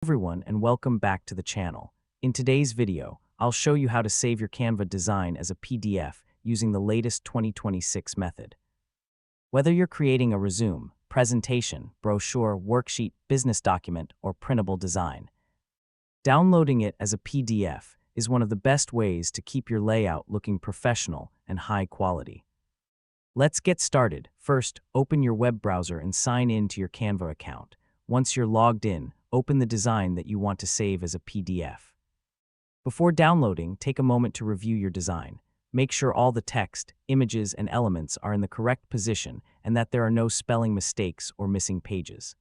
Everyone, and welcome back to the channel. In today's video, I'll show you how to save your Canva design as a PDF using the latest 2026 method. Whether you're creating a resume, presentation, brochure, worksheet, business document, or printable design, downloading it as a PDF is one of the best ways to keep your layout looking professional and high quality. Let's get started. First, open your web browser and sign in to your Canva account. Once you're logged in, open the design that you want to save as a PDF. Before downloading, take a moment to review your design. Make sure all the text, images, and elements are in the correct position and that there are no spelling mistakes or missing pages.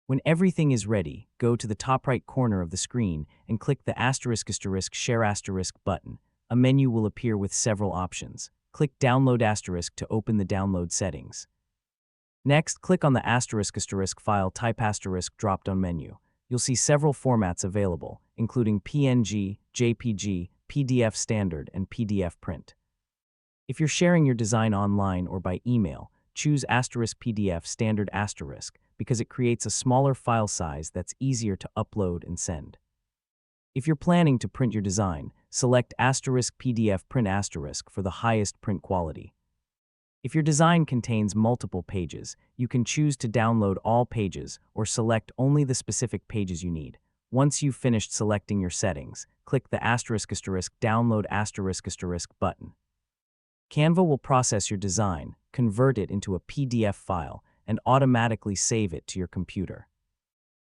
When everything is ready, go to the top right corner of the screen and click the *** share * button. A menu will appear with several options. Click Download * to open the download settings. Next, click on the *** file type * drop-down menu. You'll see several formats available, including PNG, JPG, PDF Standard, and PDF Print. If you're sharing your design online or by email, choose *PDF Standard * because it creates a smaller file size that's easier to upload and send. If you're planning to print your design, select *PDF Print * for the highest print quality. If your design contains multiple pages, you can choose to download all pages or select only the specific pages you need. Once you've finished selecting your settings, click the ** Download * button. Canva will process your design, convert it into a PDF file, and automatically save it to your computer.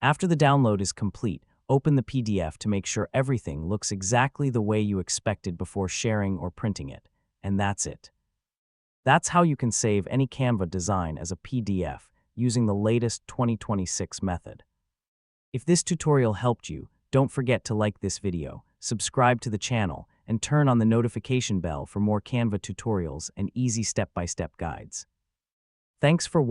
After the download is complete, open the PDF to make sure everything looks exactly the way you expected before sharing or printing it. And that's it. That's how you can save any Canva design as a PDF using the latest 2026 method. If this tutorial helped you, don't forget to like this video, subscribe to the channel, and turn on the notification bell for more Canva tutorials and easy step-by-step guides. Thanks for watching.